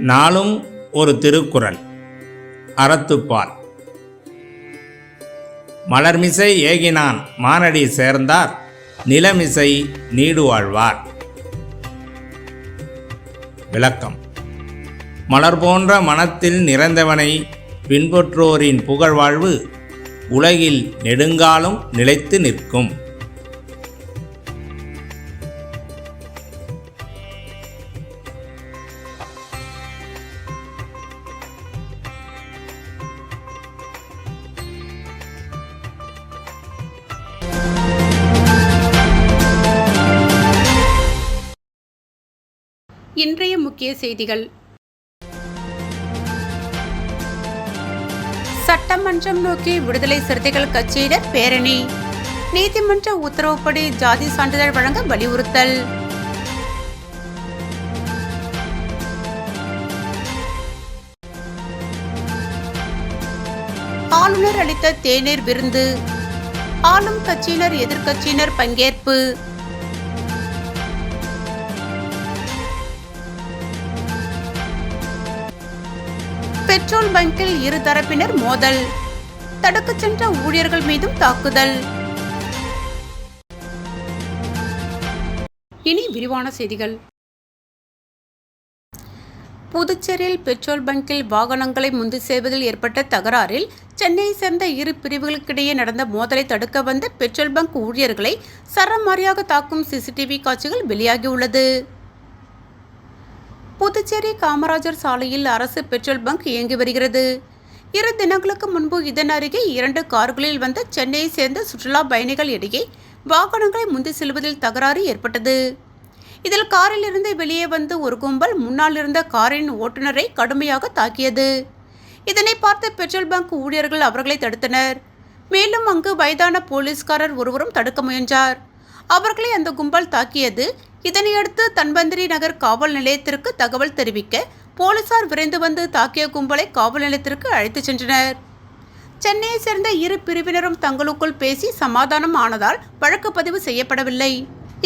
நாளும் ஒரு திருக்குறள். அறத்துப்பால். மலர்மிசை ஏகினான் மானடி சேர்ந்தார், நிலமிசை நீடு வாழ்வார். விளக்கம். மலர் போன்ற மனத்தில் நிறைந்தவனை பின்பற்றோரின் புகழ்வாழ்வு உலகில் நெடுங்காலம் நிலைத்து நிற்கும். இன்றைய முக்கிய செய்திகள். சட்டமன்றம் நோக்கி விடுதலை சிறுத்தைகள் கட்சியினர் பேரணி. நீதிமன்ற உத்தரவுப்படி ஜாதி சான்றிதழ் வழங்க வலியுறுத்தல். ஆளுநர் அளித்த தேநீர் விருந்து. ஆளும் கட்சியினர் எதிர்க்கட்சியினர் பங்கேற்பு. பெட்ரோல் பங்கில் இரு தரப்பினர் மோதல். தடுக்கச் சென்ற ஊழியர்கள் மீதும் தாக்குதல். இனி விரிவான செய்திகள். புதுச்சேரியில் பெட்ரோல் பங்கில் வாகனங்களை முந்தி செல்வதில் ஏற்பட்ட தகராறில் சென்னையை சேர்ந்த இரு பிரிவுகளுக்கிடையே நடந்த மோதலை தடுக்க வந்த பெட்ரோல் பங்க் ஊழியர்களை சரமாரியாக தாக்கும் சிசிடிவி காட்சிகள் வெளியாகியுள்ளது. புதுச்சேரி காமராஜர் சாலையில் அரசு பெட்ரோல் பங்க் இயங்கி வருகிறது. 2 தினங்களுக்கு முன்பு இதன் அருகே 2 கார்களில் வந்த சென்னையை சேர்ந்த சுற்றுலா பயணிகள் இடையே வாகனங்களை முந்தி செல்வதில் தகராறு ஏற்பட்டது. இதில் காரில் இருந்து வெளியே வந்து ஒரு கும்பல் முன்னால் இருந்த காரின் ஓட்டுநரை கடுமையாக தாக்கியது. இதனை பார்த்த பெட்ரோல் பங்க் ஊழியர்கள் அவர்களை தடுத்தனர். மேலும் அங்கு வயதான போலீஸ்காரர் ஒருவரும் தடுக்க முயன்றார். அவர்களை அந்த கும்பல் தாக்கியது. இதனையடுத்து தன்வந்திரி நகர் காவல் நிலையத்திற்கு தகவல் தெரிவிக்க போலீசார் விரைந்து வந்து தாக்கிய கும்பலை காவல் நிலையத்திற்கு அழைத்து சென்றனர். சென்னையை சேர்ந்த இரு பிரிவினரும் தங்களுக்குள் பேசி சமாதானம் ஆனதால் வழக்கு பதிவு செய்யப்படவில்லை.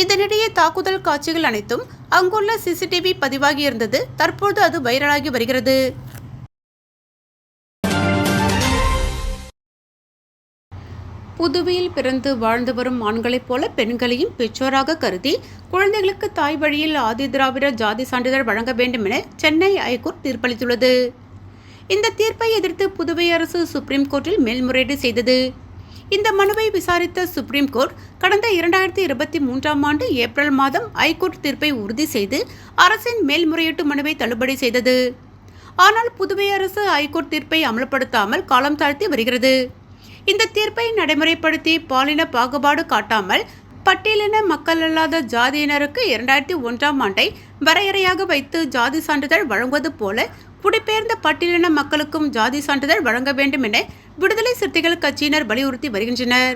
இதனிடையே தாக்குதல் காட்சிகள் அனைத்தும் அங்குள்ள சிசிடிவி பதிவாகியிருந்தது. தற்போது அது வைரலாகி வருகிறது. புதுவையில் பிறந்து வாழ்ந்து வரும் ஆண்களைப் போல பெண்களையும் பெற்றோராக கருதி குழந்தைகளுக்கு தாய் வழியில் ஆதி திராவிட ஜாதி சான்றிதழ் வழங்க வேண்டும் என சென்னை ஐகோர்ட் தீர்ப்பளித்துள்ளது. இந்த தீர்ப்பை எதிர்த்து புதுவை அரசு சுப்ரீம் கோர்ட்டில் மேல்முறையீடு செய்தது. இந்த மனுவை விசாரித்த சுப்ரீம் கோர்ட் கடந்த 2023ஆம் ஆண்டு ஏப்ரல் மாதம் ஐகோர்ட் தீர்ப்பை உறுதி செய்து அரசின் மேல்முறையீட்டு மனுவை தள்ளுபடி செய்தது. ஆனால் புதுவை அரசு ஐகோர்ட் தீர்ப்பை அமல்படுத்தாமல் காலம் தாழ்த்தி வருகிறது. இந்த தீர்ப்பை நடைமுறைப்படுத்தி பாலின பாகுபாடு காட்டாமல் பட்டியலின மக்கள் அல்லாத ஜாதியினருக்கு 2001ஆம் ஆண்டை வரையறையாக வைத்து ஜாதி சான்றிதழ் வழங்குவது போல குடிபெயர்ந்த பட்டியலின மக்களுக்கும் ஜாதி சான்றிதழ் வழங்க வேண்டும் என விடுதலை சிறுத்தைகள் கட்சியினர் வலியுறுத்தி வருகின்றனர்.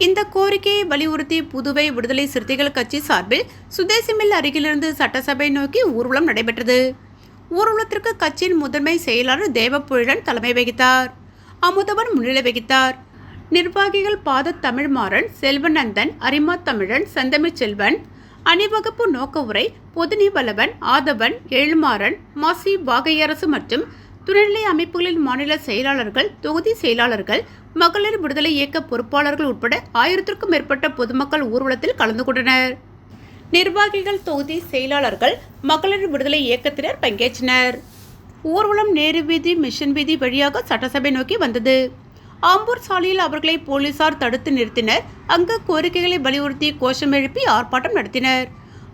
இந்த கோரிக்கையை வலியுறுத்தி புதுவை விடுதலை சிறுத்தைகள் கட்சி சார்பில் சுதேசி மில் அருகிலிருந்து சட்டசபை நோக்கி ஊர்வலம் நடைபெற்றது. ஊர்வலத்திற்கு கட்சியின் முதன்மை செயலாளர் தேவப்புழன் தலைமை வகித்தார். அமுதவன் முன்னிலை வகித்தார். நிர்வாகிகள் பாத தமிழ்மாறன், செல்வநந்தன், அரிமா தமிழன், செந்தமிழ் செல்வன், அணிவகுப்பு நோக்க உரை பொதுனி பலவன், ஆதவன், ஏழுமாறன், மாசி வாகையரசு மற்றும் துணைநிலை அமைப்புகளின் மாநில செயலாளர்கள், தொகுதி செயலாளர்கள், மகளிர் விடுதலை இயக்க பொறுப்பாளர்கள் உட்பட 1000க்கும் மேற்பட்ட பொதுமக்கள் ஊர்வலத்தில் கலந்து கொண்டனர். நிர்வாகிகள், தொகுதி செயலாளர்கள், மகளிர் விடுதலை இயக்கத்தினர் பங்கேற்றனர். ஊர்வலம் நேரு வீதி, மிஷன் வீதி வழியாக சட்டசபை நோக்கி வந்தது. ஆம்பூர் சாலையில் அவர்களை போலீசார் தடுத்து நிறுத்தினர். அங்கு கோரிக்கைகளை வலியுறுத்தி கோஷம் எழுப்பி ஆர்ப்பாட்டம் நடத்தினர்.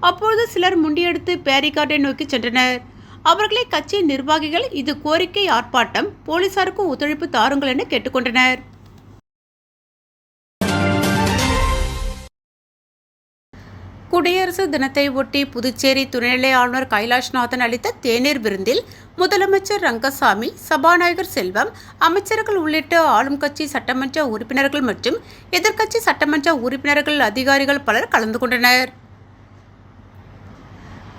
அப்போது சிலர் முண்டியெடுத்து பேரிகார்டை நோக்கி சென்றனர். அவர்களை கட்சி நிர்வாகிகள் இது கோரிக்கை ஆர்ப்பாட்டம், போலீசாருக்கு ஒத்துழைப்பு தாருங்கள் என கேட்டுக்கொண்டனர். குடியரசு தினத்தை ஒட்டி புதுச்சேரி துணைநிலை ஆளுநர் கைலாஷ்நாதன் அளித்த தேநீர் விருந்தில் முதலமைச்சர் ரங்கசாமி, சபாநாயகர் செல்வம், அமைச்சர்கள் உள்ளிட்ட ஆளும் கட்சி சட்டமன்ற உறுப்பினர்கள் மற்றும் எதிர்க்கட்சி சட்டமன்ற உறுப்பினர்கள், அதிகாரிகள் பலர் கலந்து கொண்டனர்.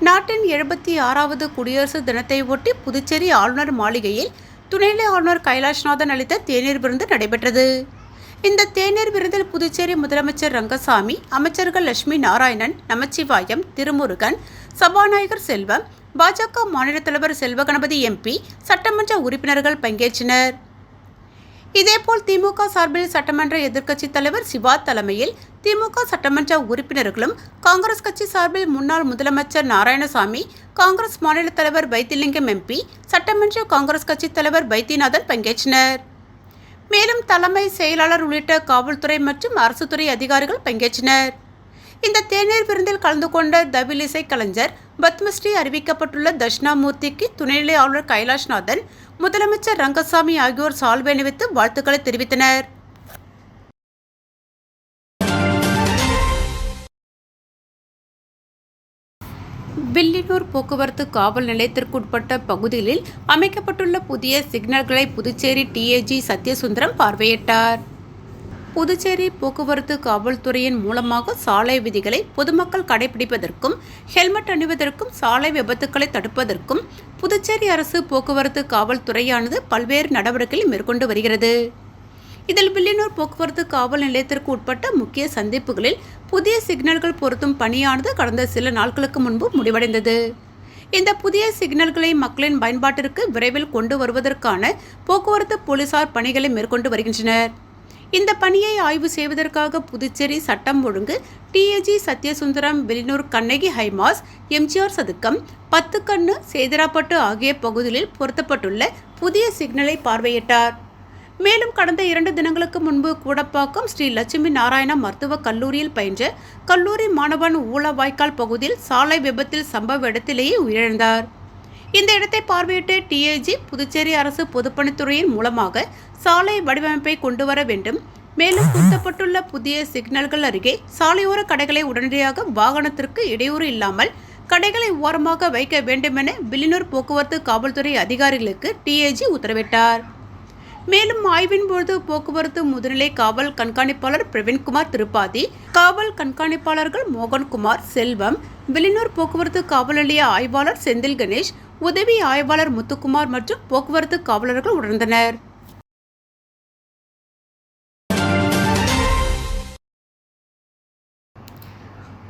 நாட்டின் 76வது குடியரசு தினத்தை ஒட்டி புதுச்சேரி ஆளுநர் மாளிகையில் துணைநிலை ஆளுநர் கைலாஷ்நாதன் அளித்த தேநீர் விருந்து நடைபெற்றது. இந்த தேநீர் விருந்தில் புதுச்சேரி முதலமைச்சர் ரங்கசாமி, அமைச்சர்கள் லட்சுமி நாராயணன், நமச்சிவாயம், திருமுருகன், சபாநாயகர் செல்வம், பாஜக மாநில தலைவர் செல்வகணபதி எம்பி, சட்டமன்ற உறுப்பினர்கள் பங்கேற்றனர். இதேபோல் திமுக சார்பில் சட்டமன்ற எதிர்க்கட்சித் தலைவர் சிவா தலைமையில் திமுக சட்டமன்ற உறுப்பினர்களும், காங்கிரஸ் கட்சி சார்பில் முன்னாள் முதலமைச்சர் நாராயணசாமி, காங்கிரஸ் மாநில தலைவர் வைத்திலிங்கம் எம்பி, சட்டமன்ற காங்கிரஸ் கட்சி தலைவர் வைத்தியநாதன் பங்கேற்றனர். மேலும் தலைமை செயலாளர் உள்ளிட்ட காவல்துறை மற்றும் அரசு துறை அதிகாரிகள் பங்கேற்றனர். இந்த தேநீர் விருந்தில் கலந்து கொண்ட தவில் இசை கலைஞர் பத்மஸ்ரீ அறிவிக்கப்பட்டுள்ள தட்சிணாமூர்த்திக்கு துணைநிலை ஆளுநர் கைலாஷ்நாதன், முதலமைச்சர் ரங்கசாமி ஆகியோர் சால்வை அணிவித்து வாழ்த்துக்களை தெரிவித்தனர். வில்லியனூர் போக்குவரத்து காவல் நிலையத்திற்குட்பட்ட பகுதிகளில் அமைக்கப்பட்டுள்ள புதிய சிக்னல்களை புதுச்சேரி டிஏஜி சத்யசுந்தரம் பார்வையிட்டார். புதுச்சேரி போக்குவரத்து காவல்துறையின் மூலமாக சாலை விதிகளை பொதுமக்கள் கடைபிடிப்பதற்கும், ஹெல்மெட் அணிவதற்கும், சாலை விபத்துக்களை தடுப்பதற்கும் புதுச்சேரி அரசு போக்குவரத்து காவல்துறையானது பல்வேறு நடவடிக்கைகளை மேற்கொண்டு வருகிறது. இதில் வில்லியனூர் போக்குவரத்து காவல் நிலையத்திற்கு உட்பட்ட முக்கிய சந்திப்புகளில் புதிய சிக்னல்கள் பொருத்தும் பணியானது கடந்த சில நாட்களுக்கு முன்பு முடிவடைந்தது. இந்த புதிய சிக்னல்களை மக்களின் பயன்பாட்டிற்கு விரைவில் கொண்டு வருவதற்கான போக்குவரத்து போலீசார் பணிகளை மேற்கொண்டு வருகின்றனர். இந்த பணியை ஆய்வு செய்வதற்காக புதுச்சேரி சட்டம் ஒழுங்கு டிஏஜி சத்யசுந்தரம் வில்லியனூர் கண்ணகி ஹைமாஸ், எம்ஜிஆர் சதுக்கம், 10 கண்ணு, சேதராப்பட்டு ஆகிய பகுதிகளில் பொருத்தப்பட்டுள்ள புதிய சிக்னலை பார்வையிட்டார். மேலும் கடந்த 2 தினங்களுக்கு முன்பு கூடப்பாக்கம் ஸ்ரீ லட்சுமி நாராயணா மருத்துவக் கல்லூரியில் பயின்ற கல்லூரி மாணவன் ஊளவாய்க்கால் பகுதியில் சாலை விபத்தில் சம்பவ இடத்திலேயே உயிரிழந்தார். இந்த இடத்தை பார்வையிட்ட டிஏஜி, புதுச்சேரி அரசு பொதுப்பணித்துறையின் மூலமாக சாலை வடிவமைப்பை கொண்டு வர வேண்டும், மேலும் பொருத்தப்பட்டுள்ள புதிய சிக்னல்கள் அருகே சாலையோர கடைகளை உடனடியாக வாகனத்திற்கு இடையூறு இல்லாமல் கடைகளை ஓரமாக வைக்க வேண்டுமென வில்லியனூர் போக்குவரத்து காவல்துறை அதிகாரிகளுக்கு டிஏஜி உத்தரவிட்டார். மேலும் ஆய்வின் போது போக்குவரத்து முதுநிலை காவல் கண்காணிப்பாளர் பிரவீன்குமார் திரிபாதி, காவல் கண்காணிப்பாளர்கள் மோகன்குமார், செல்வம், வில்லியனூர் போக்குவரத்து காவல் நிலைய ஆய்வாளர் செந்தில் கணேஷ், உதவி ஆய்வாளர் முத்துக்குமார் மற்றும் போக்குவரத்து காவலர்கள் உணர்ந்தனர்.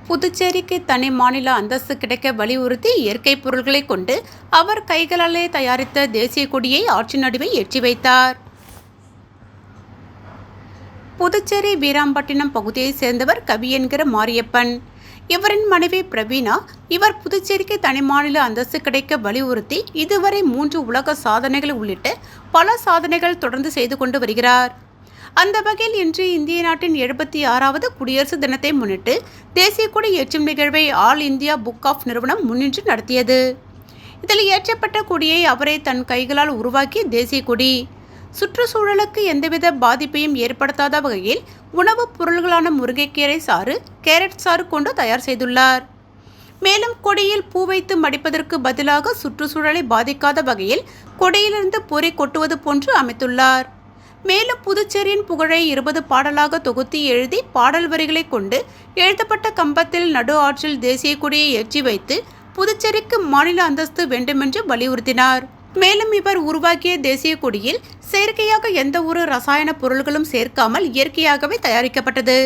புதுச்சேரிக்கு தனி மாநில அந்தஸ்து கிடைக்க வலியுறுத்தி இயற்கை பொருட்களை கொண்டு அவர் கைகளாலே தயாரித்த தேசிய கொடியை ஆட்சி நடுவே ஏற்றி வைத்தார். புதுச்சேரி வீராம்பட்டினம் பகுதியைச் சேர்ந்தவர் கவி என்கிற மாரியப்பன். இவரின் மனைவி பிரவீனா. இவர் புதுச்சேரிக்கு தனி மாநில அந்தஸ்து கிடைக்க வலியுறுத்தி இதுவரை 3 உலக சாதனைகள் உள்ளிட்ட பல சாதனைகள் தொடர்ந்து செய்து கொண்டு வருகிறார். அந்த வகையில் இன்று இந்திய நாட்டின் 76வது குடியரசு தினத்தை முன்னிட்டு தேசிய கொடி ஏற்றும் நிகழ்வை ஆல் இந்தியா புக் ஆஃப் நிறுவனம் முன்னின்று நடத்தியது. இதில் ஏற்றப்பட்ட கொடியை அவரே தன் கைகளால் உருவாக்கிய தேசிய கொடி சுற்றுச்சூழலுக்கு எந்தவித பாதிப்பையும் ஏற்படுத்தாத வகையில் உணவுப் பொருள்களான முருங்கைக்கீரை சாறு, கேரட் சாறு கொண்டு தயார் செய்துள்ளார். மேலும் கொடியில் பூ வைத்து மடிப்பதற்கு பதிலாக சுற்றுச்சூழலை பாதிக்காத வகையில் கொடியிலிருந்து பொறி கொட்டுவது போன்று அமைத்துள்ளார். மேலும் புதுச்சேரியின் புகழை 20 பாடலாக தொகுத்து எழுதி பாடல் வரிகளை கொண்டு எழுதப்பட்ட கம்பத்தில் நடு ஆற்றில் தேசிய கொடியை ஏற்றி வைத்து புதுச்சேரிக்கு மாநில அந்தஸ்து வேண்டுமென்று வலியுறுத்தினார். மேலும் இவர் உருவாக்கிய தேசிய கொடியில் செயற்கையாக எந்த ஒரு ரசாயன பொருள்களும் சேர்க்காமல் இயற்கையாகவே தயாரிக்கப்பட்டது.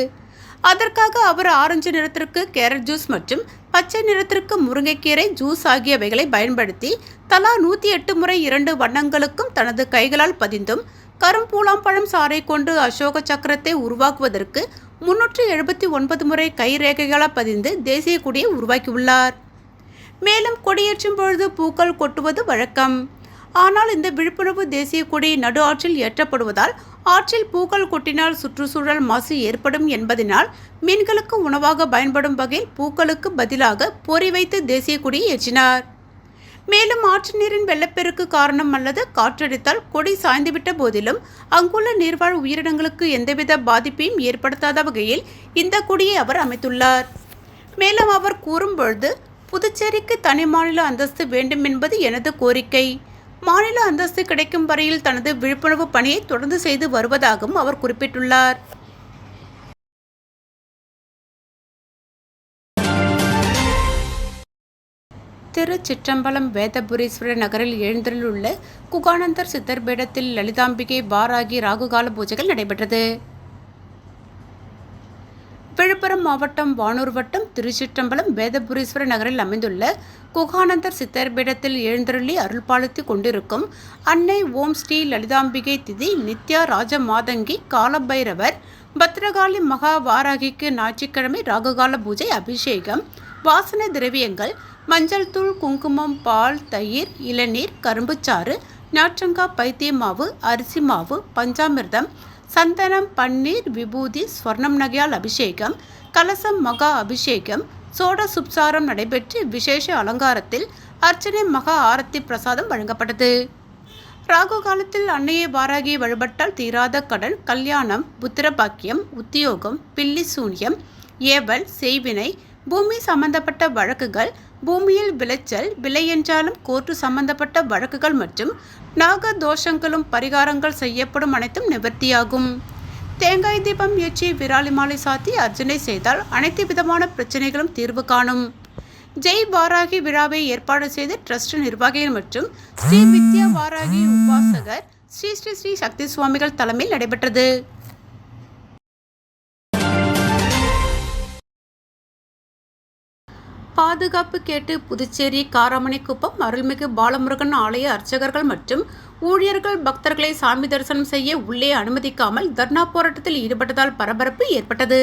அதற்காக அவர் ஆரஞ்சு நிறத்திற்கு கேரட் ஜூஸ் மற்றும் பச்சை நிறத்திற்கு முருங்கைக்கீரை ஜூஸ் ஆகியவைகளை பயன்படுத்தி தலா 108 முறை 2 வண்ணங்களுக்கும் தனது கைகளால் பதிந்தும், கரும்பூலாம்பழம் சாறை கொண்டு அசோக சக்கரத்தை உருவாக்குவதற்கு 379 முறை கை ரேகைகளால் பதிந்து தேசிய கொடியை உருவாக்கியுள்ளார். மேலும் கொடியேற்றும் பொழுது பூக்கள் கொட்டுவது வழக்கம். ஆனால் இந்த விழிப்புணர்வு தேசிய கொடி நடு ஆற்றில் ஏற்றப்படுவதால் ஆற்றில் பூக்கள் கொட்டினால் சுற்றுச்சூழல் மாசு ஏற்படும் என்பதனால் மீன்களுக்கு உணவாக பயன்படும் வகையில் பூக்களுக்கு பதிலாக பொறி வைத்து தேசிய கொடியை ஏற்றினார். மேலும் ஆற்று நீரின் வெள்ளப்பெருக்கு காரணம் அல்லது காற்றடித்தால் கொடி சாய்ந்துவிட்ட போதிலும் அங்குள்ள நீர்வாழ் உயிரினங்களுக்கு எந்தவித பாதிப்பையும் ஏற்படுத்தாத வகையில் இந்த கொடியை அவர் அமைத்துள்ளார். மேலும் அவர் கூறும்பொழுது, புதுச்சேரிக்கு தனி மாநில அந்தஸ்து வேண்டும் என்பது எனது கோரிக்கை. மாநில அந்தஸ்து கிடைக்கும் வரையில் தனது விழிப்புணர்வு பணியை தொடர்ந்து செய்து வருவதாகவும் அவர் குறிப்பிட்டுள்ளார். திருச்சிற்றம்பலம் வேதபுரீஸ்வரர் நகரில் எழுந்தருளுள்ள குகானந்தர் சித்தர் பீடத்தில் லலிதாம்பிகை வாராகி ராகுகால பூஜைகள் நடைபெற்றது. விழுப்புரம் மாவட்டம் வானூர் வட்டம் திருச்சிற்றம்பலம் வேதபுரீஸ்வரர் நகரில் அமைந்துள்ள குகானந்தர் சித்தர் பீடத்தில் எழுந்தருளி அருள்பாலித்து கொண்டிருக்கும் அன்னை ஓம் ஸ்ரீ லலிதாம்பிகை திதி நித்யா ராஜ மாதங்கி காலபைரவர் பத்ரகாளி மகா வாராகிக்கு ஞாயிற்றுக்கிழமை ராகுகால பூஜை அபிஷேகம் வாசனை திரவியங்கள் மஞ்சள் தூள் குங்குமம் பால் தயிர் இளநீர் கரும்புச்சாறு நாற்றங்காய் பைத்திய மாவு அரிசி மாவு பஞ்சாமிர்தம் சந்தனம் பன்னீர் விபூதி ஸ்வர்ணம் நகையால் அபிஷேகம் கலசம் மகா அபிஷேகம் சோட சுப்சாரம் நடைபெற்று விசேஷ அலங்காரத்தில் அர்ச்சனை மகா ஆரத்தி பிரசாதம் வழங்கப்பட்டது. ராகு காலத்தில் அன்னையை வாராகி வழிபட்டால் தீராத கடன், கல்யாணம், புத்திர பாக்கியம், உத்தியோகம், பில்லி சூன்யம், ஏவல், செய்வினை, பூமி சம்பந்தப்பட்ட வழக்குகள், பூமியில் விளைச்சல், விலை என்றாலும் கோர்ட்டு சம்பந்தப்பட்ட வழக்குகள் மற்றும் நாக தோஷங்களும் பரிகாரங்கள் செய்யப்படும் அனைத்தும் நிவர்த்தியாகும். தேங்காய் தீபம் ஏற்றி விராலி மாலை சாத்தி அர்ச்சனை செய்தால் அனைத்து விதமான பிரச்சனைகளும் தீர்வு காணும். ஜெய் வாராகி விழாவை ஏற்பாடு செய்த ட்ரஸ்ட் நிர்வாகிகள் மற்றும் ஸ்ரீ வித்யா வாராகி உபாசகர் ஸ்ரீ ஸ்ரீ ஸ்ரீ சக்தி சுவாமிகள் தலைமையில் நடைபெற்றது. பாதுகாப்பு கேட்டு புதுச்சேரி காராமணிக்குப்பம் அருள்மிகு பாலமுருகன் ஆலய அர்ச்சகர்கள் மற்றும் ஊழியர்கள் பக்தர்களை சாமி தரிசனம் செய்ய உள்ளே அனுமதிக்காமல் தர்ணா போராட்டத்தில் ஈடுபட்டதால் பரபரப்பு ஏற்பட்டது.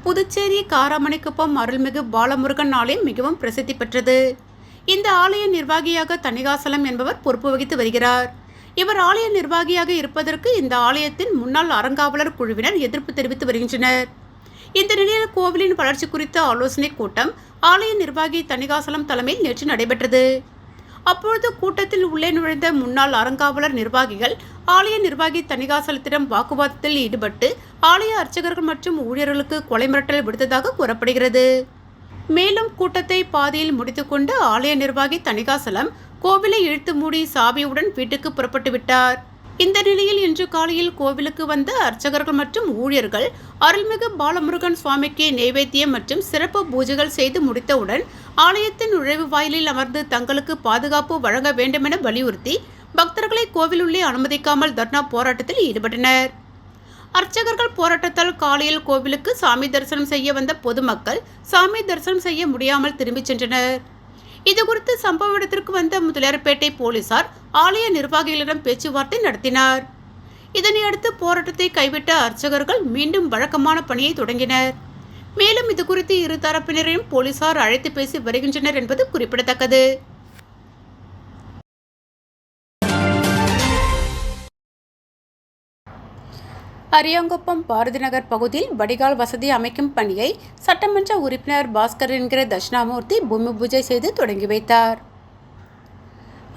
புதுச்சேரி காராமணிக்குப்பம் அருள்மிகு பாலமுருகன் ஆலயம் மிகவும் பிரசித்தி பெற்றது. இந்த ஆலய நிர்வாகியாக தணிகாசலம் என்பவர் பொறுப்பு வகித்து வருகிறார். இவர் ஆலய நிர்வாகியாக இருப்பதற்கு இந்த ஆலயத்தின் முன்னாள் அறங்காவலர் குழுவினர் எதிர்ப்பு தெரிவித்து வருகின்றனர். இந்த நிலையில் கோவிலின் வளர்ச்சி குறித்த ஆலோசனை கூட்டம் ஆலய நிர்வாகி தணிகாசலம் தலைமையில் நேற்று நடைபெற்றது. அப்பொழுது கூட்டத்தில் உள்ளே நுழைந்த முன்னாள் அறங்காவலர் நிர்வாகிகள் ஆலய நிர்வாகி தணிகாசலத்திடம் வாக்குவாதத்தில் ஈடுபட்டு ஆலய அர்ச்சகர்கள் மற்றும் ஊழியர்களுக்கு கொலை மிரட்டல் விடுத்ததாக கூறப்படுகிறது. மேலும் கூட்டத்தை பாதியில் முடித்துக்கொண்டு ஆலய நிர்வாகி தணிகாசலம் கோவிலை இழுத்து மூடி சாவியுடன் வீட்டுக்கு புறப்பட்டு விட்டார். இந்த நிலையில் இன்று காலையில் கோவிலுக்கு வந்த அர்ச்சகர்கள் மற்றும் ஊழியர்கள் அருள்மிகு பாலமுருகன் சுவாமிக்கு நைவேத்தியம் மற்றும் சிறப்பு பூஜைகள் செய்து முடித்தவுடன் ஆலயத்தின் நுழைவு வாயிலில் அமர்ந்து தங்களுக்கு பாதுகாப்பு வழங்க வேண்டுமென வலியுறுத்தி பக்தர்களை கோவிலுள்ளே அனுமதிக்காமல் தர்ணா போராட்டத்தில் ஈடுபட்டனர். அர்ச்சகர்கள் போராட்டத்தால் காலையில் கோவிலுக்கு சாமி தரிசனம் செய்ய வந்த பொதுமக்கள் சாமி தரிசனம் செய்ய முடியாமல் திரும்பிச் சென்றனர். இதுகுறித்து சம்பவ இடத்திற்கு வந்த முதலியார்பேட்டை போலீசார் ஆலய நிர்வாகிகளிடம் பேச்சுவார்த்தை நடத்தினார். இதனையடுத்து போராட்டத்தை கைவிட்ட அர்ச்சகர்கள் மீண்டும் வழக்கமான பணியை தொடங்கினர். மேலும் இதுகுறித்து இரு தரப்பினரையும் போலீசார் அழைத்து பேசி வருகின்றனர் என்பது குறிப்பிடத்தக்கது. அரியாங்குப்பம் பாரதி நகர் பகுதியில் வடிகால் வசதி அமைக்கும் பணியை சட்டமன்ற உறுப்பினர் பாஸ்கர் என்கிற தட்சிணாமூர்த்தி பூமி பூஜை செய்து தொடங்கி வைத்தார்.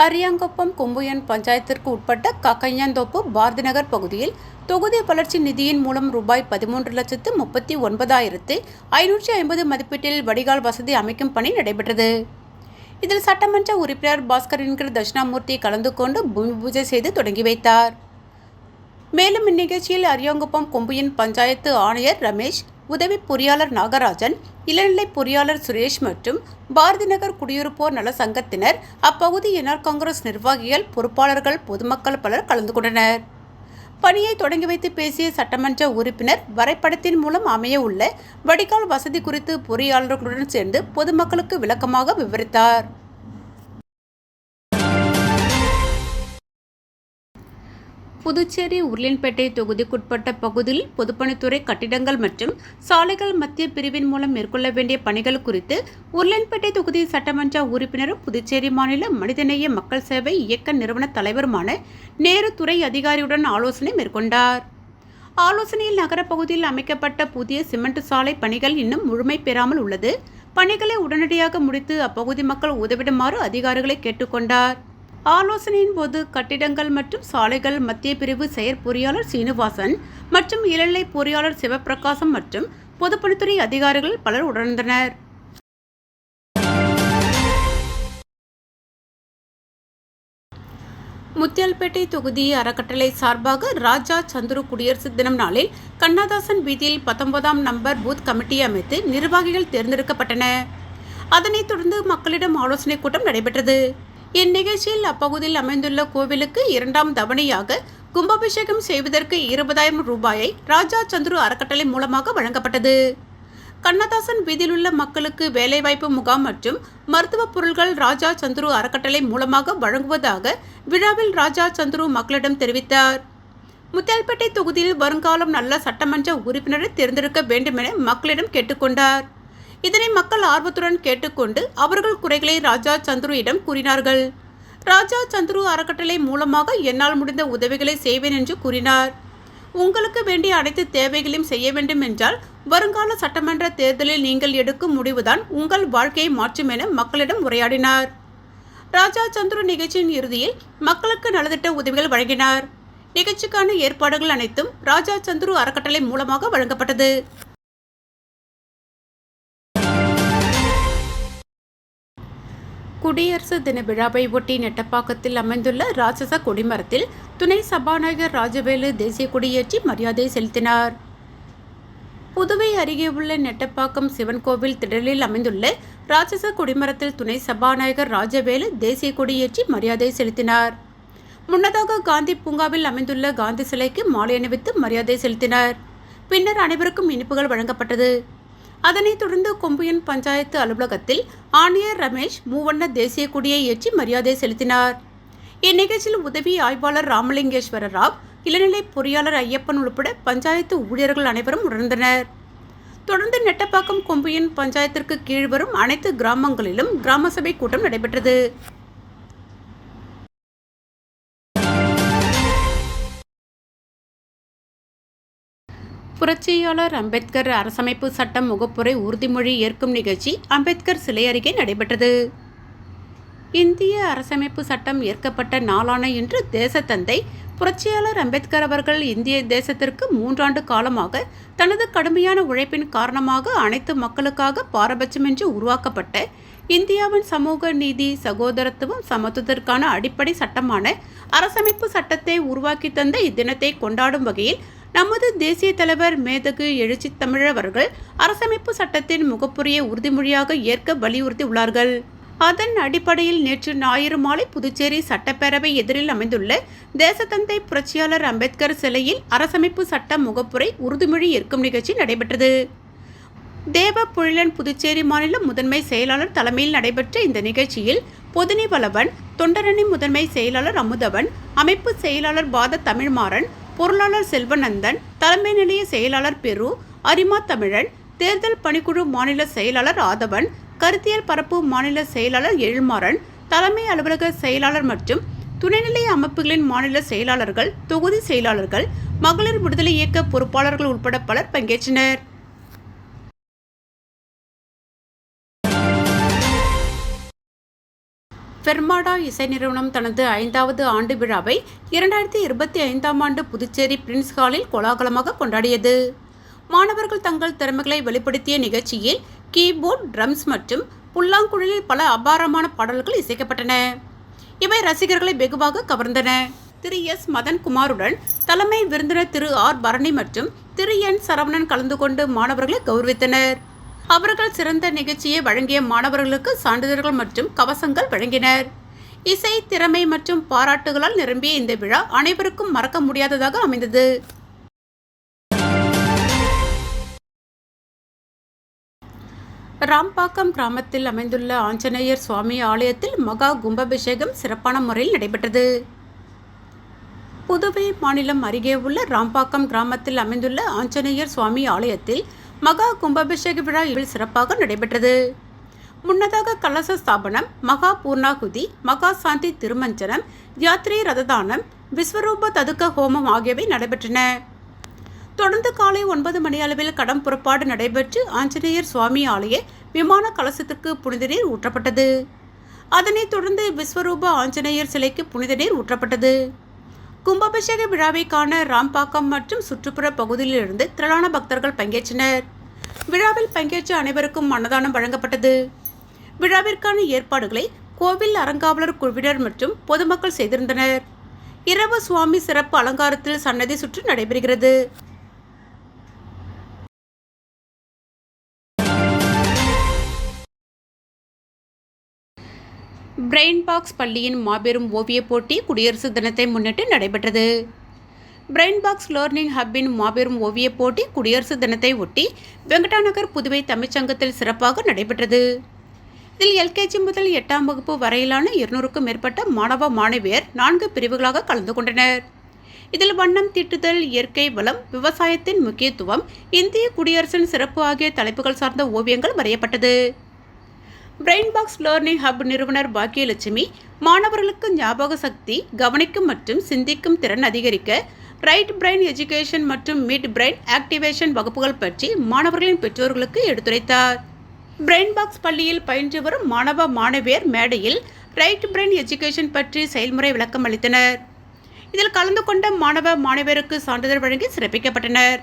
அரியாங்குப்பம் கொம்புயன் பஞ்சாயத்திற்கு உட்பட்ட காக்கையாந்தோப்பு பாரதி நகர் பகுதியில் தொகுதி வளர்ச்சி நிதியின் மூலம் ரூபாய் 13,39,550 மதிப்பீட்டில் வடிகால் வசதி அமைக்கும் பணி நடைபெற்றது. இதில் சட்டமன்ற உறுப்பினர் பாஸ்கர் என்கிற தட்சிணாமூர்த்தி கலந்து கொண்டு பூமி பூஜை செய்து தொடங்கி வைத்தார். மேலும் இந்நிகழ்ச்சியில் அரியாங்குப்பம் கொம்புயின் பஞ்சாயத்து ஆணையர் ரமேஷ், உதவி பொறியாளர் நாகராஜன், இளநிலை பொறியாளர் சுரேஷ் மற்றும் பாரதி நகர் குடியிருப்போர் நல சங்கத்தினர், அப்பகுதி என்ஆர் காங்கிரஸ் நிர்வாகிகள், பொறுப்பாளர்கள், பொதுமக்கள் பலர் கலந்து கொண்டனர். பணியை தொடங்கி வைத்து பேசிய சட்டமன்ற உறுப்பினர் வரைபடத்தின் மூலம் அமைய உள்ள வடிகால் வசதி குறித்து பொறியாளர்களுடன் சேர்ந்து பொதுமக்களுக்கு விளக்கமாக விவரித்தார். புதுச்சேரி உருளையன்பேட்டை தொகுதிக்குட்பட்ட பகுதியில் பொதுப்பணித்துறை கட்டிடங்கள் மற்றும் சாலைகள் மத்திய பிரிவின் மூலம் மேற்கொள்ள வேண்டிய பணிகள் குறித்து உருளையன்பேட்டை தொகுதி சட்டமன்ற உறுப்பினரும் புதுச்சேரி மாநில மனிதநேய மக்கள் சேவை இயக்க நிறுவன தலைவருமான நேரு துறை அதிகாரியுடன் ஆலோசனை மேற்கொண்டார். ஆலோசனையில் நகரப்பகுதியில் அமைக்கப்பட்ட புதிய சிமெண்ட் சாலை பணிகள் இன்னும் முழுமை பெறாமல் உள்ளது. பணிகளை உடனடியாக முடித்து அப்பகுதி மக்கள் உதவிடுமாறு அதிகாரிகளை கேட்டுக்கொண்டார். ஆலோசனையின் போது கட்டிடங்கள் மற்றும் சாலைகள் மத்திய பிரிவு செயற்பொறியாளர் சீனிவாசன் மற்றும் இளநிலை பொறியாளர் சிவபிரகாசம் மற்றும் பொதுப்பணித்துறை அதிகாரிகள் பலர் உணர்ந்தனர். முத்தியால்பேட்டை தொகுதி அறக்கட்டளை சார்பாக ராஜா சந்துரு குடியரசு தினம் நாளில் கண்ணதாசன் வீதியில் 19ஆம் நம்பர் பூத் கமிட்டி அமைத்து நிர்வாகிகள் தேர்ந்தெடுக்கப்பட்டனர். அதனைத் தொடர்ந்து மக்களிடம் ஆலோசனை கூட்டம் நடைபெற்றது. இந்நிகழ்ச்சியில் அப்பகுதியில் அமைந்துள்ள கோவிலுக்கு 2ஆம் தவணையாக கும்பாபிஷேகம் செய்வதற்கு 20,000 ரூபாயை ராஜா சந்துரு அறக்கட்டளை மூலமாக வழங்கப்பட்டது. கண்ணதாசன் வீதியில் உள்ள மக்களுக்கு வேலைவாய்ப்பு முகாம் மற்றும் மருத்துவ பொருட்கள் ராஜா சந்துரு அறக்கட்டளை மூலமாக வழங்குவதாக விழாவில் ராஜா சந்துரு மக்களிடம் தெரிவித்தார். முத்தியால்பேட்டை தொகுதியில் வருங்காலம் நல்ல சட்டமன்ற உறுப்பினரை தேர்ந்தெடுக்க வேண்டும் என மக்களிடம் கேட்டுக்கொண்டார். இதனை மக்கள் ஆர்வத்துடன் கேட்டுக்கொண்டு அவர்கள் குறைகளை ராஜா சந்துருவிடம் கூறினார்கள். ராஜா சந்துரு அறக்கட்டளை மூலமாக என்னால் முடிந்த உதவிகளை செய்வேன் என்று கூறினார். உங்களுக்கு வேண்டிய அனைத்து தேவைகளையும் செய்ய வேண்டும் என்றால் வருங்கால சட்டமன்ற தேர்தலில் நீங்கள் எடுக்கும் முடிவுதான் உங்கள் வாழ்க்கையை மாற்றும் என மக்களிடம் உரையாடினார். ராஜா சந்துரு நிகழ்ச்சியின் இறுதியில் மக்களுக்கு நலத்திட்ட உதவிகள் வழங்கினார். நிகழ்ச்சிக்கான ஏற்பாடுகள் அனைத்தும் ராஜா சந்துரு அறக்கட்டளை மூலமாக வழங்கப்பட்டது. குடியரசு தின விழாவை ஒட்டி நெட்டப்பாக்கத்தில் அமைந்துள்ள ராட்சச கொடிமரத்தில் துணை சபாநாயகர் ராஜவேலு தேசிய கொடியேற்றி மரியாதை செலுத்தினார். புதுவை அருகே உள்ள நெட்டப்பாக்கம் சிவன் கோவில் திடலில் அமைந்துள்ள ராட்சச கொடிமரத்தில் துணை சபாநாயகர் ராஜவேலு தேசிய கொடியேற்றி மரியாதை செலுத்தினார். முன்னதாக காந்தி பூங்காவில் அமைந்துள்ள காந்தி சிலைக்கு மாலை அணிவித்து மரியாதை செலுத்தினார். பின்னர் அனைவருக்கும் இனிப்புகள் வழங்கப்பட்டது. அதனைத் தொடர்ந்து கொம்புயன் பஞ்சாயத்து அலுவலகத்தில் ஆணையர் ரமேஷ் மூவண்ண தேசிய கொடியை ஏற்றி மரியாதை செலுத்தினார். இந்நிகழ்ச்சியில் உதவி ஆய்வாளர் ராமலிங்கேஸ்வர ராவ், இளநிலை பொறியாளர் ஐயப்பன் உட்பட பஞ்சாயத்து ஊழியர்கள் அனைவரும் உணர்ந்தனர். தொடர்ந்து நெட்டப்பாக்கம் கொம்புயன் பஞ்சாயத்திற்கு கீழ் வரும் அனைத்து கிராமங்களிலும் கிராம சபை கூட்டம் நடைபெற்றது. புரட்சியாளர் அம்பேத்கர் அரசமைப்பு சட்டம் முகப்புரை உறுதிமொழி ஏற்கும் நிகழ்ச்சி அம்பேத்கர் சிலை அருகே நடைபெற்றது. இந்திய அரசமைப்பு சட்டம் ஏற்கப்பட்ட நாளான இன்று தேசத்தந்தை புரட்சியாளர் அம்பேத்கர் அவர்கள் இந்திய தேசத்திற்கு 3 ஆண்டு காலமாக தனது கடுமையான உழைப்பின் காரணமாக அனைத்து மக்களுக்காக பாரபட்சமின்றி உருவாக்கப்பட்ட இந்தியாவின் சமூக நீதி, சகோதரத்துவம், சமத்துவத்திற்கான அடிப்படை சட்டமான அரசமைப்பு சட்டத்தை உருவாக்கி தந்த இத்தினத்தை கொண்டாடும் வகையில் நமது தேசிய தலைவர் மேதகு எழுச்சி தமிழர் அவர்கள் அரசமைப்பு சட்டத்தின் முகப்புரையை உறுதிமொழியாக ஏற்க வலியுறுத்தி உள்ளார்கள். அதன் அடிப்படையில் நேற்று ஞாயிறு மாலை புதுச்சேரி சட்டப்பேரவை எதிரில் அமைந்துள்ள தேசத்தந்தை புரட்சியாளர் அம்பேத்கர் சிலையில் அரசமைப்பு சட்ட முகப்புரை உறுதிமொழி ஏற்கும் நிகழ்ச்சி நடைபெற்றது. தேவ புழிலன் புதுச்சேரி மாநில முதன்மை செயலாளர் தலைமையில் நடைபெற்ற இந்த நிகழ்ச்சியில் பொதினி வளவன், தொண்டரணி முதன்மை செயலாளர் அமுதவன், அமைப்பு செயலாளர் பாத தமிழ்மாறன், பொருளாளர் செல்வநந்தன், தலைமை நிலைய செயலாளர் பெரு, அரிமா தமிழன், தேர்தல் பணிக்குழு மாநில செயலாளர் ஆதவன், கருத்தியல் பரப்பு மாநில செயலாளர் எழில்மாறன், தலைமை அலுவலக செயலாளர் மற்றும் துணைநிலை அமைப்புகளின் மாநில செயலாளர்கள், தொகுதி செயலாளர்கள், மகளிர் விடுதலை இயக்க பொறுப்பாளர்கள் உட்பட பலர் பங்கேற்றனர். ஃபெர்மாடா இசை நிறுவனம் தனது 5வது ஆண்டு விழாவை 2025ஆம் ஆண்டு புதுச்சேரி பிரின்ஸ் ஹாலில் கோலாகலமாக கொண்டாடியது. மாணவர்கள் தங்கள் திறமைகளை வெளிப்படுத்திய நிகழ்ச்சியில் கீபோர்ட், ட்ரம்ஸ் மற்றும் புல்லாங்குழலில் பல அபாரமான பாடல்கள் இசைக்கப்பட்டன. இவை ரசிகர்களை வெகுவாக கவர்ந்தன. திரு எஸ் மதன்குமாருடன் தலைமை விருந்தினர் திரு ஆர் பரணி மற்றும் திரு என் சரவணன் கலந்து கொண்டு மாணவர்களை கௌரவித்தனர். அவர்கள் சிறந்த நிகழ்ச்சியை வழங்கிய மாணவர்களுக்கு சான்றிதழ்கள் மற்றும் கவசங்கள் வழங்கினர். இசை, திறமை மற்றும் பாராட்டுகளால் நிரம்பிய இந்த விழா அனைவருக்கும் மறக்க முடியாததாக அமைந்தது. ராம்பாக்கம் கிராமத்தில் அமைந்துள்ள ஆஞ்சநேயர் சுவாமி ஆலயத்தில் மகா கும்பாபிஷேகம் சிறப்பான முறையில் நடைபெற்றது. புதுவை மாநிலம் அருகே உள்ள ராம்பாக்கம் கிராமத்தில் அமைந்துள்ள ஆஞ்சநேயர் சுவாமி ஆலயத்தில் மகா கும்பாபிஷேக விழா சிறப்பாக நடைபெற்றது. முன்னதாக கலச ஸ்தாபனம், மகா பூர்ணாகுதி, மகா சாந்தி திருமஞ்சனம், யாத்ரி ரததானம், விஸ்வரூப ததுக்க ஹோமம் ஆகியவை நடைபெற்றன. தொடர்ந்து காலை 9 மணி அளவில் கடம் புறப்பாடு நடைபெற்று ஆஞ்சநேயர் சுவாமி ஆலய விமான கலசத்திற்கு புனித நீர் ஊற்றப்பட்டது. அதனைத் தொடர்ந்து விஸ்வரூப ஆஞ்சநேயர் சிலைக்கு புனித நீர் ஊற்றப்பட்டது. கும்பாபிஷேக விழாவை காண ராம்பாக்கம் மற்றும் சுற்றுப்புற பகுதியிலிருந்து திரளான பக்தர்கள் பங்கேற்றனர். விழாவில் பங்கேற்ற அனைவருக்கும் அன்னதானம் வழங்கப்பட்டது. விழாவிற்கான ஏற்பாடுகளை கோவில் அறங்காவலர் குழுவினர் மற்றும் பொதுமக்கள் செய்திருந்தனர். இரவு சுவாமி சிறப்பு அலங்காரத்தில் சன்னதி சுற்று நடைபெறுகிறது. பிரெயின் பாக்ஸ் பள்ளியின் மாபெரும் ஓவியப் போட்டி குடியரசு தினத்தை முன்னிட்டு நடைபெற்றது. பிரெயின் பாக்ஸ் லேர்னிங் ஹப்பின் மாபெரும் ஓவியப் போட்டி குடியரசு தினத்தை ஒட்டி வெங்கடாநகர் புதுவை தமிழ்ச்சங்கத்தில் சிறப்பாக நடைபெற்றது. இதில் எல்கேஜி முதல் 8ஆம் வகுப்பு வரையிலான 200க்கும் மேற்பட்ட மாணவ மாணவியர் 4 பிரிவுகளாக கலந்து கொண்டனர். இதில் வண்ணம் தீட்டுதல், இயற்கை வளம், விவசாயத்தின் முக்கியத்துவம், இந்திய குடியரசின் சிறப்பு ஆகிய தலைப்புகள் சார்ந்த ஓவியங்கள் வரையப்பட்டது. பிரெயின் பாக்ஸ் லேர்னிங் ஹப் நிறுவனர் பாக்கியலட்சுமி மாணவர்களுக்கு ஞாபக சக்தி, கவனிக்கும் மற்றும் சிந்திக்கும் திறன் அதிகரிக்க ரைட் பிரெயின் எஜுகேஷன் மற்றும் மிட் பிரெயின் ஆக்டிவேஷன் வகுப்புகள் பற்றி மாணவர்களின் பெற்றோர்களுக்கு எடுத்துரைத்தார். பிரெயின் பாக்ஸ் பள்ளியில் பயின்று வரும் மாணவ மாணவியர் மேடையில் ரைட் பிரெயின் எஜுகேஷன் பற்றி செயல்முறை விளக்கம் அளித்தனர். இதில் கலந்து கொண்ட மாணவ மாணவியருக்கு சான்றிதழ் வழங்கி சிறப்பிக்கப்பட்டனர்.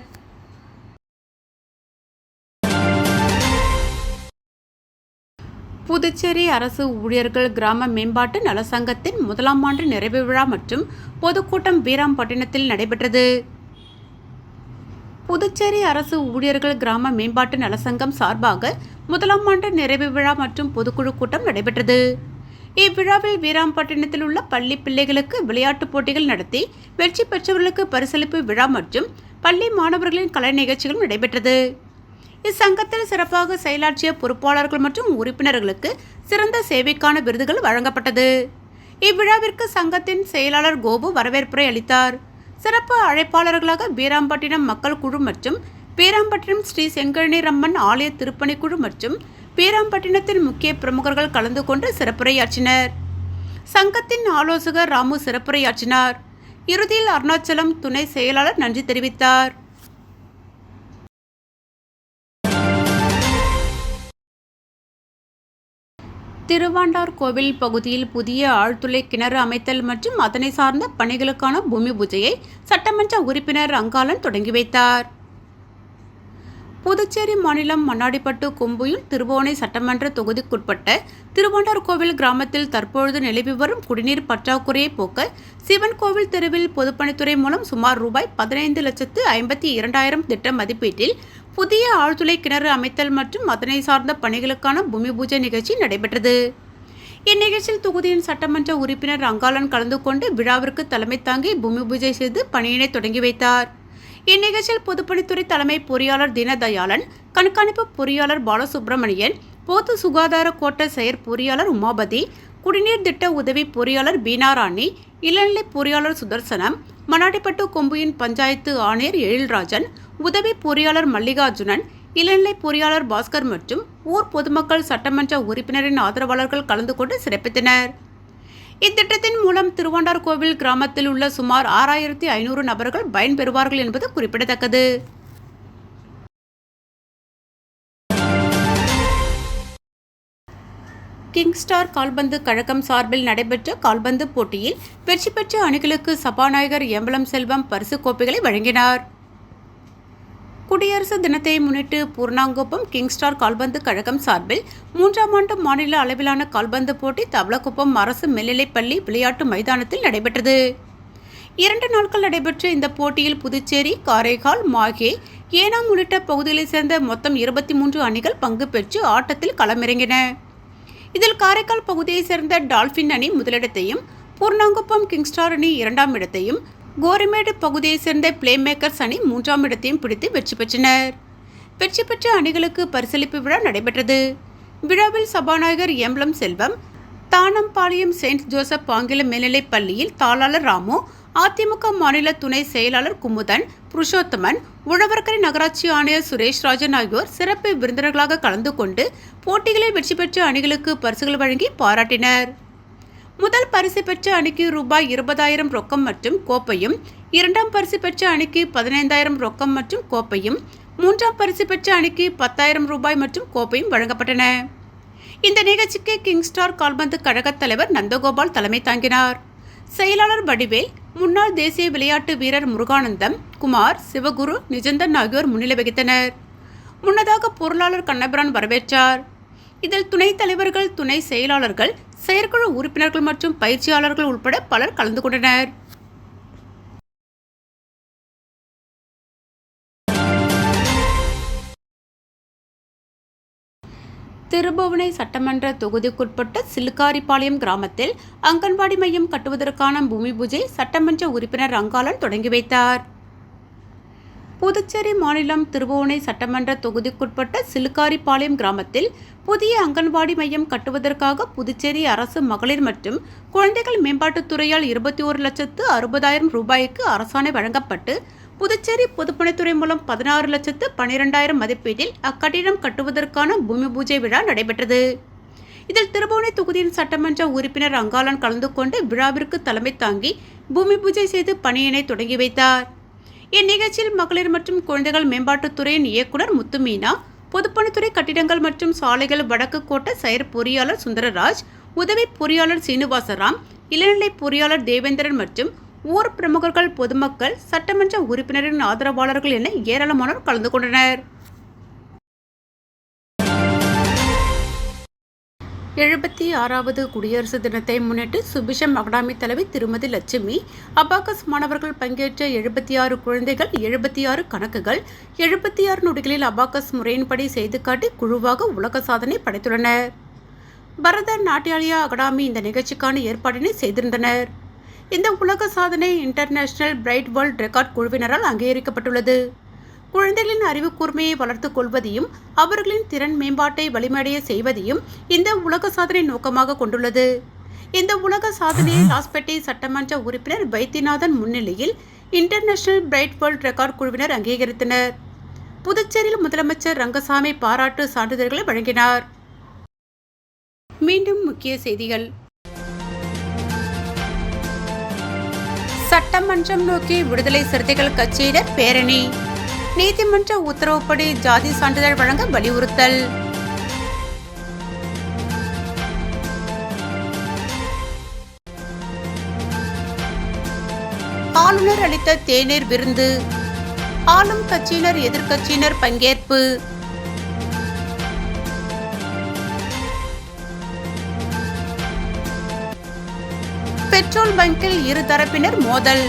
புதுச்சேரி அரசு ஊழியர்கள் கிராம மேம்பாட்டு நல சங்கத்தின் 1ஆம் ஆண்டு நிறைவு விழா மற்றும் பொதுக்கூட்டம் வீராம்பட்டினத்தில் நடைபெற்றது. புதுச்சேரி அரசு ஊழியர்கள் கிராம மேம்பாட்டு நலசங்கம் சார்பாக 1ஆம் ஆண்டு நிறைவு விழா மற்றும் பொதுக்குழு கூட்டம் நடைபெற்றது. இவ்விழாவில் வீராம்பட்டினத்தில் உள்ள பள்ளி பிள்ளைகளுக்கு விளையாட்டுப் போட்டிகள் நடத்தி வெற்றி பெற்றவர்களுக்கு பரிசளிப்பு விழா மற்றும் பள்ளி மாணவர்களின் கலை நிகழ்ச்சிகளும் நடைபெற்றது. இச்சங்கத்தில் சிறப்பாக செயலாற்றிய பொறுப்பாளர்கள் மற்றும் உறுப்பினர்களுக்கு சிறந்த சேவைக்கான விருதுகள் வழங்கப்பட்டது. இவ்விழாவிற்கு சங்கத்தின் செயலாளர் கோபு வரவேற்புரை அளித்தார். சிறப்பு அழைப்பாளர்களாக வீராம்பட்டினம் மக்கள் குழு மற்றும் வீராம்பட்டினம் ஸ்ரீ செங்கழநீரம்மன் ஆலய திருப்பணிக்குழு மற்றும் வீராம்பட்டினத்தின் முக்கிய பிரமுகர்கள் கலந்து கொண்டு சிறப்புரையாற்றினர். சங்கத்தின் ஆலோசகர் ராமு சிறப்புரையாற்றினார். இறுதியில் அருணாச்சலம் துணை செயலாளர் நன்றி தெரிவித்தார். திருவாண்டார் கோவில் பகுதியில் புதிய ஆழ்துளை கிணறு அமைத்தல் மற்றும் அதனை சார்ந்த பணிகளுக்கான பூமி பூஜையை சட்டமன்ற உறுப்பினர் அங்காளன் தொடங்கி வைத்தார். புதுச்சேரி மாநிலம் மண்ணாடிப்பட்டு கொம்புயில் திருவோணை சட்டமன்ற தொகுதிக்குட்பட்ட திருவாண்டார் கோவில் கிராமத்தில் தற்பொழுது நிலவி வரும் குடிநீர் பற்றாக்குறையை போக்க சிவன் கோவில் தெருவில் பொதுப்பணித்துறை மூலம் சுமார் ரூபாய் 15,52,000 திட்ட மதிப்பீட்டில் புதிய ஆழ்துளை கிணறு அமைத்தல் மற்றும் அதனை சார்ந்த பணிகளுக்கான பூமி பூஜை நிகழ்ச்சி நடைபெற்றது. இந்நிகழ்ச்சியில் தொகுதியின் சட்டமன்ற உறுப்பினர் அங்காளன் கலந்து கொண்டு விழாவிற்கு தலைமை தாங்கி பூமி பூஜை செய்து பணியினை தொடங்கி வைத்தார். இந்நிகழ்ச்சியில் பொதுப்பணித்துறை தலைமை பொறியாளர் தீனதயாளன், கண்காணிப்பு பொறியாளர் பாலசுப்ரமணியன், பொது சுகாதார கோட்ட செயற் பொறியாளர் உமாபதி, குடிநீர் திட்ட உதவி பொறியாளர் பீனாராணி, இளநிலை பொறியாளர் சுதர்சனம், மண்ணாடிப்பட்டு கொம்புயின் பஞ்சாயத்து ஆணையர் எழில்ராஜன், உதவி பொறியாளர் மல்லிகார்ஜுனன், இளநிலை பொறியாளர் பாஸ்கர் மற்றும் ஊர் பொதுமக்கள் சட்டமன்ற உறுப்பினரின் ஆதரவாளர்கள் கலந்து கொண்டு சிறப்பித்தனர். இத்திட்டத்தின் மூலம் திருவாண்டார் கோவில் கிராமத்தில் உள்ள சுமார் 6,500 நபர்கள் பயன்பெறுவார்கள் என்பது குறிப்பிடத்தக்கது. கிங்ஸ்டார் கால்பந்து கழகம் சார்பில் நடைபெற்ற கால்பந்து போட்டியில் வெற்றி பெற்ற அணிகளுக்கு சபாநாயகர் எம்பலம் செல்வம் பரிசு கோப்பைகளை வழங்கினார். குடியரசு தினத்தை முன்னிட்டு பூர்ணாங்குப்பம் கிங்ஸ்டார் கால்பந்து கழகம் சார்பில் 3ஆம் ஆண்டு மாநில அளவிலான கால்பந்து போட்டி தவளக்குப்பம் அரசு மேல்நிலைப்பள்ளி விளையாட்டு மைதானத்தில் நடைபெற்றது. 2 நாட்கள் நடைபெற்ற இந்த போட்டியில் புதுச்சேரி, காரைக்கால், மாஹே, ஏனாம் உள்ளிட்ட பகுதிகளைச் சேர்ந்த மொத்தம் 23 அணிகள் பங்கு பெற்று ஆட்டத்தில் களமிறங்கின. இதில் காரைக்கால் பகுதியைச் சேர்ந்த டால்பின் அணி முதலிடத்தையும், பூர்ணாங்குப்பம் கிங்ஸ்டார் அணி 2ஆம் இடத்தையும், கோரிமேடு பகுதியைச் சேர்ந்த பிளே மேக்கர்ஸ் அணி 3ஆம் இடத்தையும் பிடித்து வெற்றி பெற்றனர். வெற்றி பெற்ற அணிகளுக்கு பரிசளிப்பு விழா நடைபெற்றது. விழாவில் சபாநாயகர் எம்பலம் செல்வம், தானம்பாளையம் செயின்ட் ஜோசப் ஆங்கில மேல்நிலைப் பள்ளியில் தாளாளர் ராமு, அதிமுக மாநில துணை செயலாளர் குமுதன், புருஷோத்தமன், உழவர்கரை நகராட்சி ஆணையர் சுரேஷ்ராஜன் ஆகியோர் சிறப்பு விருந்தினர்களாக கலந்து கொண்டு போட்டிகளில் வெற்றி பெற்ற அணிகளுக்கு பரிசுகள் வழங்கி பாராட்டினர். முதல் பரிசு பெற்ற அணிக்கு ரூபாய் 20,000 ரொக்கம் மற்றும் கோப்பையும், 2ஆம் பரிசு பெற்ற அணிக்கு 15,000 ரொக்கம் மற்றும் கோப்பையும், 3ஆம் பரிசு பெற்ற அணிக்கு 10,000 ரூபாய் மற்றும் கோப்பையும் வழங்கப்பட்டன. இந்த நிகழ்ச்சிக்கு கிங்ஸ்டார் கால்பந்து கழக தலைவர் நந்தகோபால் தலைமை தாங்கினார். செயலாளர் வடிவேல், முன்னாள் தேசிய விளையாட்டு வீரர் முருகானந்தம், குமார், சிவகுரு, நிஜந்தன் ஆகியோர் முன்னிலை வகித்தனர். முன்னதாக பொருளாளர் கண்ணபிரான் வரவேற்றார். இதில் துணைத் தலைவர்கள், துணை செயலாளர்கள், செயற்குழு உறுப்பினர்கள் மற்றும் பயிற்சியாளர்கள் உட்பட பலர் கலந்து கொண்டனர். திருபுவனை சட்டமன்ற தொகுதிக்குட்பட்ட சிலுக்காரிப்பாளையம் கிராமத்தில் அங்கன்வாடி மையம் கட்டுவதற்கான பூமி பூஜை சட்டமன்ற உறுப்பினர் ரங்காலன் தொடங்கி வைத்தார். புதுச்சேரி மாநிலம் திருபுவனை சட்டமன்ற தொகுதிக்குட்பட்ட சிலுக்காரிப்பாளையம் கிராமத்தில் புதிய அங்கன்வாடி மையம் கட்டுவதற்காக புதுச்சேரி அரசு மகளிர் மற்றும் குழந்தைகள் மேம்பாட்டுத்துறையால் 21,60,000 ரூபாய்க்கு அரசாணை வழங்கப்பட்டு புதுச்சேரி பொதுப்பணித்துறை மூலம் 16,12,000 மதிப்பீட்டில் அக்கட்டிடம் கட்டுவதற்கான பூமி பூஜை விழா நடைபெற்றது. இதில் திருபுவனை தொகுதியின் சட்டமன்ற உறுப்பினர் ரங்காலன் கலந்து கொண்டு விழாவிற்கு தலைமை தாங்கி பூமி பூஜை செய்து பணியினை தொடங்கி வைத்தார். இந்நிகழ்ச்சியில் மகளிர் மற்றும் குழந்தைகள் மேம்பாட்டுத்துறையின் இயக்குனர் முத்துமீனா, பொதுப்பணித்துறை கட்டிடங்கள் மற்றும் சாலைகள் வடக்கு கோட்ட செயற் பொறியாளர் சுந்தரராஜ், உதவி பொறியாளர் சீனிவாசராம், இளநிலை பொறியாளர் தேவேந்திரன் மற்றும் ஊர் பிரமுகர்கள், பொதுமக்கள், சட்டமன்ற உறுப்பினரின் ஆதரவாளர்கள் என ஏராளமானோர் கலந்து கொண்டனர். 76வது குடியரசு தினத்தை முன்னிட்டு சுபிஷம் அகாடமி தலைவி திருமதி லட்சுமி, அபாகஸ் மாணவர்கள் பங்கேற்ற 76 குழந்தைகள், 76 கணக்குகள், 76 நொடிகளில் அபாகஸ் முறையின்படி செய்து காட்டி குழுவாக உலக சாதனை படைத்துள்ளனர். பரத நாட்டியாலயா அகாடமி இந்த நிகழ்ச்சிக்கான ஏற்பாட்டினை செய்திருந்தனர். இந்த உலக சாதனை இன்டர்நேஷனல் பிரைட் வேர்ல்ட் ரெக்கார்ட் குழுவினரால் அங்கீகரிக்கப்பட்டுள்ளது. குழந்தைகளின் அறிவு கூர்மையை வளர்த்துக் கொள்வதையும் அவர்களின் திறன் மேம்பாட்டை வலிமையடைய செய்வதையும் இந்த உலக சாதனை நோக்கமாக கொண்டுள்ளது. இந்த உலக சாதனையை லாஸ்பேட்டை சட்டமன்ற உறுப்பினர் வைத்தியநாதன் முன்னிலையில் இன்டர்நேஷனல் பிரைட் வேர்ல்ட் ரெக்கார்ட் குழுவினர் அங்கீகரித்தனர். புதுச்சேரியில் முதலமைச்சர் ரங்கசாமி பாராட்டு சான்றிதழ்களை வழங்கினார். மீண்டும் முக்கிய செய்திகள். சட்டமன்றம் நோக்கி விடுதலை சிறுத்தைகள் கட்சியினர் பேரணி. நீதிமன்ற உத்தரவுப்படி ஜாதி சான்றிதழ் வழங்க வலியுறுத்தல். ஆளுநர் அளித்த தேநீர் விருந்து. ஆளும் கட்சியினர் எதிர்க்கட்சியினர் பங்கேற்பு. பெட்ரோல் பங்கில் இரு தரப்பினர் மோதல்.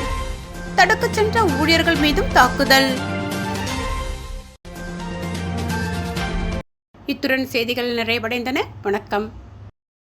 தடுக்கச் சென்ற ஊழியர்கள் மீதும் தாக்குதல். இத்துடன் செய்திகள் நிறைவடைந்தன. வணக்கம்.